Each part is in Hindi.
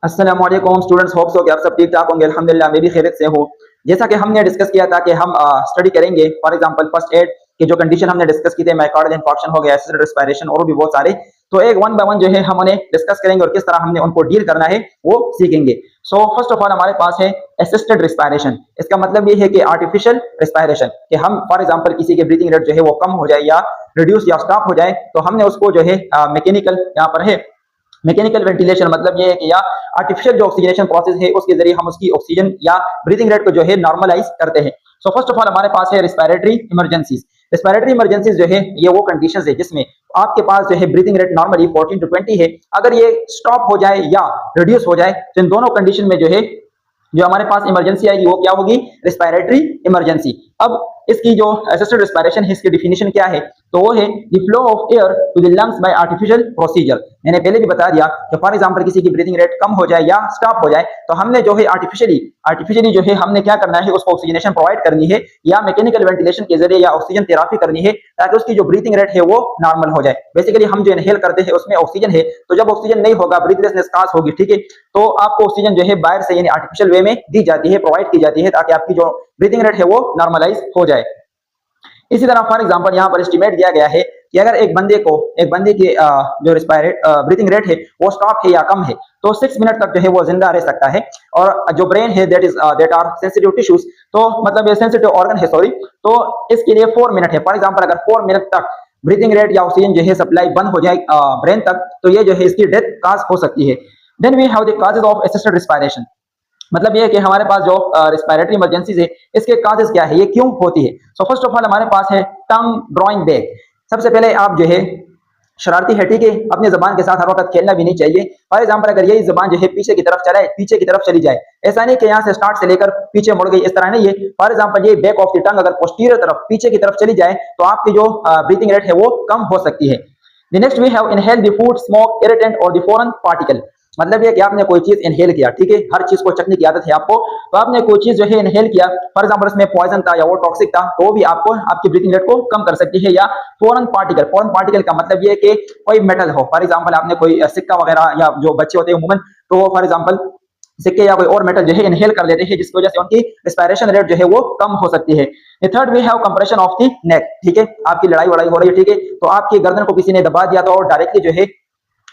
अस्सलाम वालेकुम स्टूडेंट्स, होप सो कि आप सब ठीक ठाक होंगे। अल्हम्दुलिल्लाह मैं भी खैरियत से हूँ। जैसा कि हमने डिस्कस किया था कि हम स्टडी करेंगे फॉर एग्जांपल फर्स्ट एड की जो कंडीशन हमने डिस्कस की थी, मायोकार्डियल इंफार्क्शन हो गया, एसिड रेस्पिरेशन और भी बहुत सारे। तो एक वन बाय वन जो है हम उन्हें डिस्कस करेंगे और किस तरह हमने उनको डील करना है वो सीखेंगे। सो फर्स्ट ऑफ ऑल हमारे पास है असिस्टेड रिस्पायरेशन। इसका मतलब ये है कि आर्टिफिशियल रिस्पायरेशन, कि हम फॉर एग्जांपल किसी के ब्रीथिंग रेट जो है वो कम हो जाए या रिड्यूस या स्टॉप हो जाए, तो हमने उसको जो है मैकेनिकल यहाँ पर है मैकेनिकल वेंटिलेशन, मतलब ये है कि या आर्टिफिशियल जो ऑक्सीजनेशन प्रोसेस है उसके जरिए हम उसकी ऑक्सीजन या ब्रीथिंग रेट को जो है नॉर्मलाइज करते हैं। सो फर्स्ट ऑफ ऑल हमारे पास है रिस्पायरेटरी इमरजेंसीज। रिस्पायरेटरी इमरजेंसीज जो है ये वो कंडीशंस है जिसमें आपके पास जो है ब्रीथिंग रेट नॉर्मली 14 to 20 है, अगर ये स्टॉप हो जाए या रिड्यूस हो जाए तो इन दोनों कंडीशन में जो है जो हमारे पास इमरजेंसी आएगी वो क्या होगी, रिस्पायरेटरी इमरजेंसी। अब इसकी जो असिस्टेड रिस्पायरेशन है इसकी डिफिनेशन क्या है, तो वो है the flow of air to the lungs by artificial procedure. मैंने पहले भी बता दिया कि फॉर एग्जांपल किसी की ब्रीथिंग रेट कम हो जाए या स्टॉप हो जाए तो हमने जो है आर्टिफिशियली जो है हमने क्या करना है, उसको ऑक्सीजनेशन प्रोवाइड करनी है या मैकेनिकल वेंटिलेशन के जरिए या ऑक्सीजन थेरेपी करनी है ताकि उसकी जो ब्रीथिंग रेट है वो नॉर्मल हो जाए। बेसिकली हम जो इनहेल करते हैं उसमें ऑक्सीजन है, तो जब ऑक्सीजन नहीं होगा ब्रीथलेसनेस काज होगी, ठीक है, तो आपको ऑक्सीजन जो है बाहर से यानी आर्टिफिशियल वे में दी जाती है, प्रोवाइड की जाती है ताकि आपकी जो ब्रीथिंग रेट है वो नॉर्मलाइज हो जाए। इसी तरह फॉर एग्जांपल यहाँ पर एस्टिमेट दिया गया है कि अगर एक बंदे की जो ब्रीथिंग रेट है वो स्टॉप है या कम है तो 6 मिनट तक जो है वो जिंदा रह सकता है। और जो ब्रेन है दैट आर सेंसिटिव टिश्यूज, तो मतलब ये सेंसिटिव ऑर्गन है सॉरी, तो इसके लिए 4 मिनट है। फॉर एग्जांपल अगर 4 मिनट तक ब्रीथिंग रेट या ऑक्सीजन जो है सप्लाई बंद हो जाए ब्रेन तक, तो ये जो है इसकी डेथ काज हो सकती है। Then we have the causes of assisted respiration. मतलब ये है कि हमारे पास जो रिस्पायरेटरी इमरजेंसीज है इसके काजेस क्या है, ये क्यों होती है। सो फर्स्ट ऑफ ऑल हमारे पास है टंग ड्रॉइंग बैक। सबसे पहले आप जो है शरारती है, ठीक है, अपनी जबान के साथ हर वक्त खेलना भी नहीं चाहिए। फॉर एग्जांपल अगर यही जबान जो है पीछे की तरफ चलाए, पीछे की तरफ चली जाए, ऐसा नहीं कि यहाँ से स्टार्ट से लेकर पीछे मुड़ गई, इस तरह नहीं है। फॉर एग्जांपल ये बैक ऑफ द टंग अगर पोस्टीरियर तरफ पीछे की तरफ चली जाए तो आपकी जो ब्रीथिंग रेट है वो कम हो सकती है। Next we have inhale the food, smoke, irritant और द फॉरेन पार्टिकल। मतलब ये कि आपने कोई चीज इनहेल किया, ठीक है, हर चीज को चखने की आदत है आपको, तो आपने कोई चीज जो है इनहेल किया, फॉर एग्जांपल उसमें पॉइजन था या वो टॉक्सिक था, तो भी आपको आपकी ब्रीथिंग रेट को कम कर सकती है। या फॉरेन पार्टिकल का मतलब ये है कि कोई मेटल हो, फॉर एग्जांपल आपने कोई सिक्का वगैरह, या जो बच्चे होते हैं उमूमन तो फॉर एग्जांपल सिक्के या कोई और मेटल जो है इनहेल कर लेते हैं, जिसकी वजह से उनकी रेस्पिरेशन रेट जो है वो कम हो सकती है। Third we have compression of the neck. ठीक है, आपकी लड़ाई वड़ाई हो रही है, ठीक है, तो आपकी गर्दन को किसी ने दबा दिया तो डायरेक्टली जो है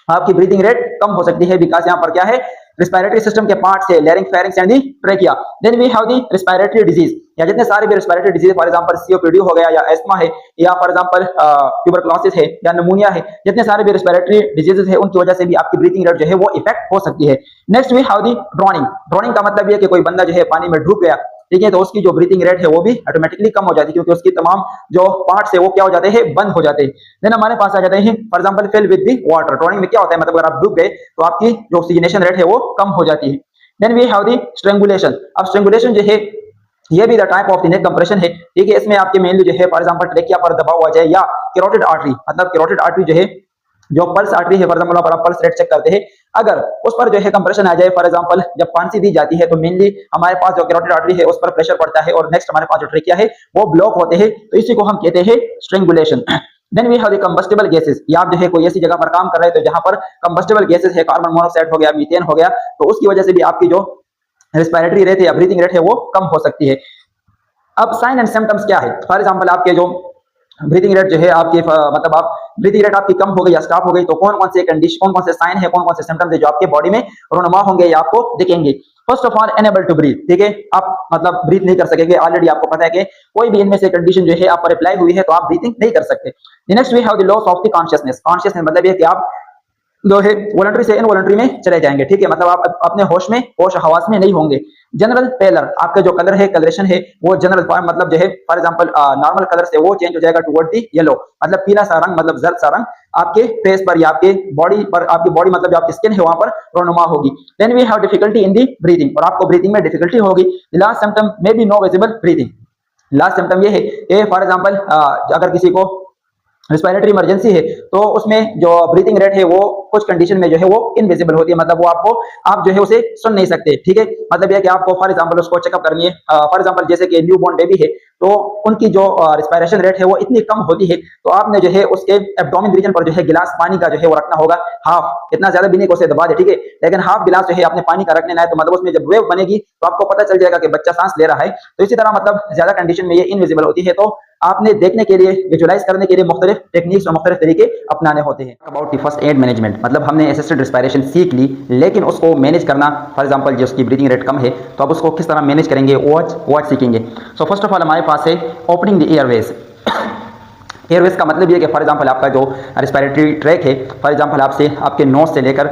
आपकी ब्रीथिंग रेट कम हो सकती है, बिकॉज यहाँ पर क्या है, रिस्पायरेटरी सिस्टम के पार्ट्स है larynx, pharynx and the trachea. Then we have the respiratory disease, या जितने सारे भी respiratory disease, for example COPD हो गया, या एस्मा है, या फॉर एग्जांपल ट्यूबरक्लोसिस है, या निमोनिया है, जितने सारे भी रिस्पायरेटरी डिजीजेस है उनकी वजह से भी आपकी ब्रीथिंग रेट जो है वो इफेक्ट हो सकती है। Next we have the drowning. Drowning का मतलब ये कि कोई बंदा जो है पानी में डूब गया, ठीक है, तो उसकी जो ब्रीथिंग रेट है वो भी ऑटोमेटिकली कम हो जाती है, क्योंकि उसकी तमाम जो पार्ट्स है वो क्या हो जाते हैं, बंद हो जाते हैं। देन हमारे पास आ जाते हैं for example fill with the water. Drowning में क्या होता है, मतलब अगर आप डूब गए तो आपकी जो ऑक्सीजनेशन रेट है वो कम हो जाती है। Then we have the strangulation. अब स्ट्रेंगुलेशन जो है ये भी the type of the neck compression है, ठीक है, इसमें आपके मेनली जो है फॉर एग्जांपल ट्रेकिया पर दबाव हुआ जाए, या कैरोटिड आर्टरी, मतलब कैरोटिड आर्टरी जो है जो पल्स आर्टरी है, फॉर एग्जांपल पर आप पल्स रेट चेक करते हैं, अगर उस पर जो है कंप्रेशन आ जाए, फॉर एग्जांपल जब फांसी दी जाती है तो मेनली हमारे पास जो कैरोटिड आर्टरी है उस पर प्रेशर पड़ता है और नेक्स्ट हमारे पास जो ट्रेकिया है वो ब्लॉक होते हैं, तो इसी को हम कहते हैं strangulation. Then we have the combustible gases. या आप जो है कोई ऐसी जगह पर काम कर रहे हैं तो जहां पर कंबस्टेबल गैसेस है, कार्बन मोनोऑक्साइड हो गया, मीथेन हो गया, तो उसकी वजह से भी आपकी जो रेस्पिरेटरी रेट है या ब्रीथिंग रेट है वो कम हो सकती है। अब साइन एंड सिम्टम्स क्या है, फॉर एग्जांपल आपके जो ब्रीथिंग रेट जो है आपकी मतलब आप ब्रीथिंग रेट आपकी कम हो गई या स्टॉप हो गई, तो कौन कौन से कंडीशन, कौन कौन से साइन है, कौन कौन से सिम्टम्स है जो आपके बॉडी में रोनुमा होंगे या आपको दिखेंगे। First of all unable to breathe, ठीक है, आप मतलब ब्रीथ नहीं कर सकेंगे, ऑलरेडी आपको पता है कि कोई भी इनमें से कंडीशन जो है आप पर अप्लाई हुई है तो आप ब्रीथिंग नहीं कर सकते। Next we have the loss of the consciousness. Consciousness मतलब ये कि आप जो है वॉलंटरी से इनवॉलंटरी में चले जाएंगे, ठीक है, मतलब आप अपने होश में, होश हवास में नहीं होंगे। जनरल पेलर, आपका जो कलर है, कलरेशन है, वो जनरल फॉर्म मतलब जो है फॉर एग्जांपल नॉर्मल कलर से वो चेंज हो जाएगा टुवर्ड दी येलो, मतलब पीला सा रंग, मतलब जर्द सा रंग आपके फेस पर या आपके बॉडी पर, आपकी बॉडी मतलब जो आपकी स्किन है वहां पर रोनुमा होगी। Then we have difficulty in the breathing, और आपको ब्रीथिंग में डिफिकल्टी होगी। Last symptom may be no visible breathing. Last symptom ये है कि फॉर एग्जांपल अगर किसी को रिस्पायरेटरी इमरजेंसी है तो उसमें जो ब्रीथिंग रेट है वो कुछ कंडीशन में जो है वो इनविजिबल होती है, मतलब वो आप जो है उसे सुन नहीं सकते, ठीक है। मतलब यह कि आपको फॉर एग्जांपल उसको चेकअप करनी है, फॉर एग्जांपल जैसे कि न्यू बॉर्न बेबी है तो उनकी जो रिस्पायरेशन रेट है वो इतनी कम होती है, तो आपने जो है उसके एब्डोमेन रीजन पर जो है गिलास पानी का जो है वो रखना होगा हाफ, इतना ज्यादा भी नहीं कि उसे दबा दे, ठीक है, लेकिन हाफ गिलास जो है आपने पानी का रख लेना है, तो मतलब उसमें जब वेव बनेगी तो आपको पता चल जाएगा कि बच्चा सांस ले रहा है। तो इसी तरह मतलब ज्यादा कंडीशन में ये इनविजिबल होती है, तो आपने देखने के लिए, विजुअलाइज करने के लिए मुख्तलिफ टेक्निक्स और मुख्तलिफ तरीके अपनाने होते हैं। About the first aid management, मतलब हमने असिस्टेड रिस्पायरेशन सीख ली, लेकिन उसको मैनेज करना, फॉर एग्जांपल जो उसकी ब्रीथिंग रेट कम है तो अब उसको किस तरह मैनेज करेंगे वो आज सीखेंगे। सो फर्स्ट ऑफ ऑल हमारे पास है ओपनिंग द एयरवेज। एयरवेज का मतलब ये कि फॉर एग्जांपल आपका जो रिस्पायरेटरी ट्रैक है, फॉर एग्जांपल आपसे आपके नोज से लेकर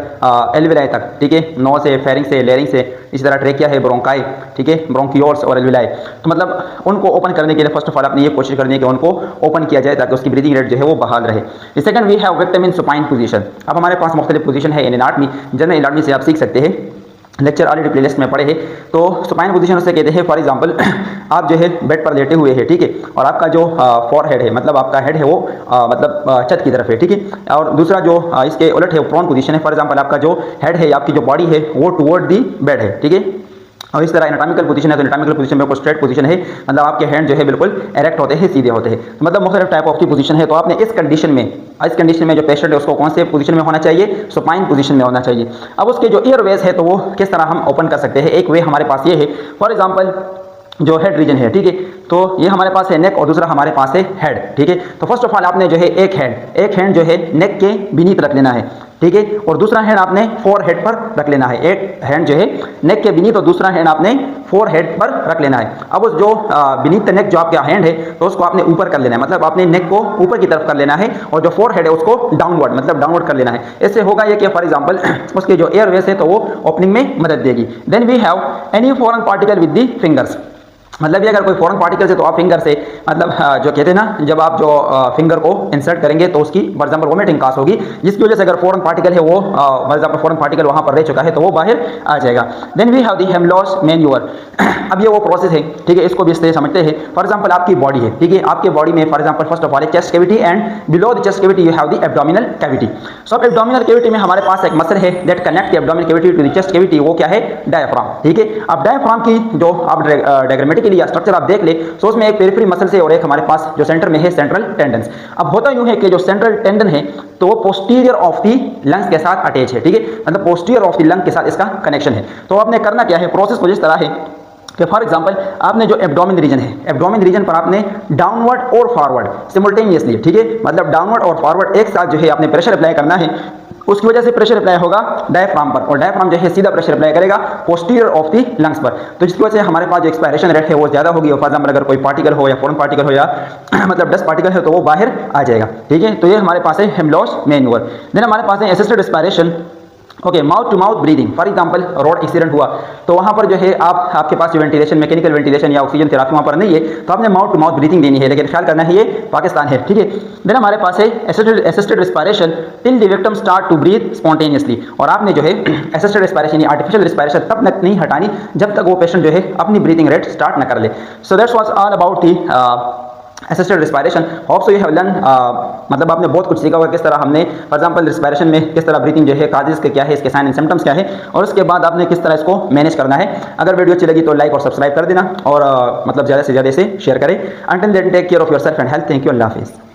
एल्विलाई तक, ठीक है, नोज से, फेरिंग से, लेरिंग से, इसी तरह ट्रैकिया है, ब्रोंकाई, ठीक है, ब्रोंकियोल्स और एल्विलाई, तो मतलब उनको ओपन करने के लिए फर्स्ट ऑफ ऑल आपने ये कोशिश करनी है कि उनको ओपन किया जाए ताकि उसकी ब्रीथिंग रेट जो है वो बहाल रहे। Second we have victim in supine position. अब हमारे पास मुख्तलिफ पोजीशन है इन एनाटमी, जनरल एनाटमी से आप सीख सकते हैं, लेक्चर ऑलरेडी प्लेलिस्ट में पढ़े हैं। तो सुपाइन पोजीशन उसे कहते हैं, फॉर एग्जांपल आप जो है बेड पर लेटे हुए हैं, ठीक है, और आपका जो फॉरहेड है, मतलब आपका हेड है वो मतलब छत की तरफ है, ठीक है, और दूसरा जो इसके उलट है वो प्रोन पोजीशन है, फॉर एग्जांपल आपका जो हेड है, आपकी जो बॉडी है वो टुवर्ड दी बेड है, ठीक है। और इस तरह एनाटॉमिकल पोजीशन है तो एनाटॉमिकल पोजीशन में स्ट्रेट पोजीशन है, मतलब आपके हैंड जो है बिल्कुल एरेक्ट होते हैं, सीधे होते हैं, तो मतलब मुख्तलिफ टाइप ऑफ की पोजीशन है। तो आपने इस कंडीशन में जो पेशेंट है उसको कौन से पोजीशन में होना चाहिए, सुपाइन पोजीशन में होना चाहिए। अब उसके जो एयरवेज है तो वो किस तरह हम ओपन कर सकते हैं, एक वे हमारे पास ये है, फॉर एग्जाम्पल जो हेड रीजन है, ठीक है, तो ये हमारे पास है नेक और दूसरा हमारे पास है हेड, ठीक है। तो फर्स्ट ऑफ ऑल आपने जो है एक हैंड जो है नेक के बीनीथ रख लेना है, ठीक है, और दूसरा हैंड आपने फोर हेड पर रख लेना है। एक हैंड जो है नेक के बीनीथ और दूसरा हैंड आपने फोर हेड पर रख लेना है। अब उस जो बीनीथ नेक जो आपका हैंड है तो उसको आपने ऊपर कर लेना है, मतलब आपने नेक को ऊपर की तरफ कर लेना है, और जो फोर हेड है उसको डाउनवर्ड, मतलब डाउनवर्ड कर लेना है। इससे होगा ये कि फॉर एग्जांपल उसके जो एयरवेज है तो वो ओपनिंग में मदद देगी। Then we have any foreign particle with the fingers, मतलब ये अगर कोई फॉरेन पार्टिकल है तो आप फिंगर से, मतलब जो कहते हैं ना, जब आप जो फिंगर को इंसर्ट करेंगे तो उसकी फॉर एग्जांपल वोमिटिंग कास होगी, जिसकी वजह से अगर फॉरेन पार्टिकल है वो फॉर एग्जांपल फॉरेन पार्टिकल वहां पर रह चुका है तो वो बाहर आ जाएगा। Then we have the Heimlich manoeuvre. अब ये वो प्रोसेस है, ठीक है, इसको भी इससे समझते हैं। फॉर एग्जांपल आपकी बॉडी है, ठीक है, आपके बॉडी में for example first of all chest cavity and below the chest cavity you have the abdominal cavity. So अब एब्डोमिनल कैविटी में हमारे पास एक मसल है that connect the abdominal cavity to the chest cavity, वो क्या है, डायफ्राम, ठीक है। अब डायफ्राम की जो आप डायग्रामेटिकली स्ट्रक्चर आप देख ले तो उसमें एक पेरिफेरी मसल से और एक हमारे पास जो सेंटर में है सेंट्रल टेंडन। अब होता यूं है कि जो सेंट्रल टेंडन है तो वो पोस्टीरियर ऑफ दी लंग्स के साथ अटैच है, ठीक है, मतलब पोस्टीरियर ऑफ दी लंग के साथ इसका कनेक्शन है। तो आपने करना क्या है, प्रोसेस कुछ इस तरह है कि फॉर एग्जांपल आपने जो एब्डोमेन रीजन है, एब्डोमेन रीजन पर आपने डाउनवर्ड और फॉरवर्ड सिमुल्टेनियसली, ठीक है, मतलब डाउनवर्ड और फॉरवर्ड एक साथ जो है आपने प्रेशर अप्लाई करना है। उसकी वजह से प्रेशर अप्लाई होगा डायफ्राम पर, और डायफ्राम जो है सीधा प्रेशर अप्लाई करेगा पोस्टीरियर ऑफ दी लंग्स पर, तो जिसकी वजह से हमारे पास जो एक्सपायरेशन रेट है वो ज्यादा होगी। और फॉर एग्जांपल अगर कोई पार्टिकल हो या फॉरेन पार्टिकल हो या मतलब डस्ट पार्टिकल है तो वो बाहर आ जाएगा, ठीक है। तो ये हमारे पास है हेमलॉस मैन्यूअर। देन हमारे पास है assisted respiration, okay, mouth to mouth breathing. For example road accident हुआ तो वहां पर जो है आपके पास जो वेंटिलेशन, मैकेनिकल वेंटिलेशन या ऑक्सीजन थेरापी वहां पर नहीं है, तो आपने माउथ टू माउथ ब्रीदिंग देनी है, लेकिन ख्याल करना है ये पाकिस्तान है, ठीक है। देन हमारे पास है assisted respiration till the victim start to breathe spontaneously, और आपने जो है असिस्टेड रिस्पायरेशन या आर्टिफिशियल रिस्पायरेशन तब तक नहीं हटानी जब तक वो पेशेंट जो है अपनी ब्रीथिंग रेट स्टार्ट न कर ले। So that's was all about the assisted respiration. Hope so you have learn, मतलब आपने बहुत कुछ सीखा होगा किस तरह हमने फॉर एग्जांपल रिस्पायरेशन में किस तरह ब्रीथिंग जो है काजेस के क्या है, इसके साइन एंड सिम्टम्स क्या है, और उसके बाद आपने किस तरह इसको मैनेज करना है। अगर वीडियो अच्छी लगी तो लाइक और सब्सक्राइब कर देना, और मतलब ज़्यादा से ज़्यादा इसे शेयर करें। Until then take care of yourself and health. Thank you, अल्लाह हाफिज़।